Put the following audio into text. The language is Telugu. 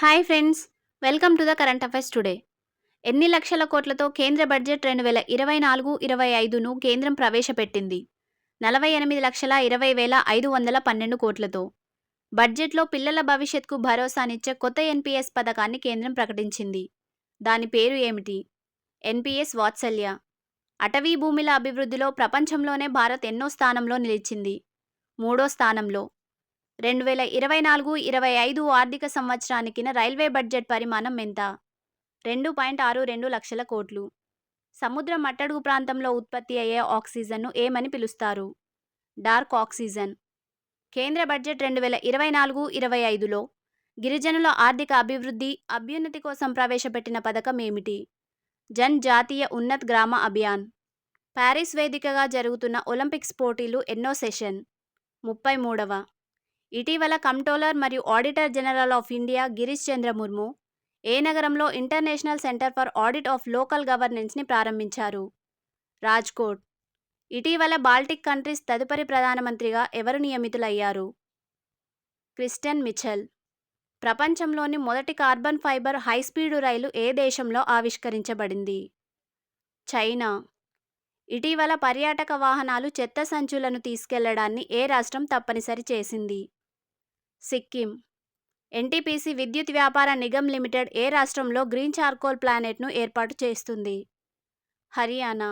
Hi friends, welcome to the current affairs today. ఎన్ని లక్షల కోట్లతో కేంద్ర బడ్జెట్ 2024-25ను కేంద్రం ప్రవేశపెట్టింది? 48,20,512 కోట్లతో. బడ్జెట్లో పిల్లల భవిష్యత్కు భరోసానిచ్చే కొత్త ఎన్పీఎస్ పథకాన్ని కేంద్రం ప్రకటించింది. దాని పేరు ఏమిటి? ఎన్పీఎస్ వాత్సల్య. అటవీ భూముల అభివృద్ధిలో ప్రపంచంలోనే భారత్ ఎన్నో స్థానంలో నిలిచింది? 3వ స్థానంలో. 2024-25 ఆర్థిక సంవత్సరానికిన రైల్వే బడ్జెట్ పరిమాణం ఎంత? 2.62 లక్షల కోట్లు. సముద్ర మట్టడుగు ప్రాంతంలో ఉత్పత్తి అయ్యే ఆక్సిజన్ను ఏమని పిలుస్తారు? Dark oxygen. కేంద్ర బడ్జెట్ 2024-25లో గిరిజనుల ఆర్థిక అభ్యున్నతి కోసం ప్రవేశపెట్టిన పథకం ఏమిటి? జన్ జాతీయ ఉన్నత్ గ్రామ అభియాన్. ప్యారిస్ వేదికగా జరుగుతున్న ఒలింపిక్స్ పోటీలు ఎన్నో సెషన్? 33వ. ఇటీవల కంప్ట్రోలర్ మరియు auditor general of India Girish Chandra Murmu ఏ నగరంలో international centre for audit of local గవర్నెన్స్ని ప్రారంభించారు? రాజ్కోట్. ఇటీవల బాల్టిక్ కంట్రీస్ తదుపరి ప్రధానమంత్రిగా ఎవరు నియమితులయ్యారు? Kristen Michal. ప్రపంచంలోని మొదటి కార్బన్ ఫైబర్ హైస్పీడు రైలు ఏ దేశంలో ఆవిష్కరించబడింది? చైనా. ఇటీవల పర్యాటక వాహనాలు చెత్త సంచులను తీసుకెళ్లడాన్ని ఏ రాష్ట్రం తప్పనిసరి చేసింది? సిక్కిం. ఎన్టీపీసీ విద్యుత్ వ్యాపార నిగమ్ లిమిటెడ్ ఏ రాష్ట్రంలో గ్రీన్ చార్కోల్ ప్లాంట్ను ఏర్పాటు చేస్తుంది? హర్యానా.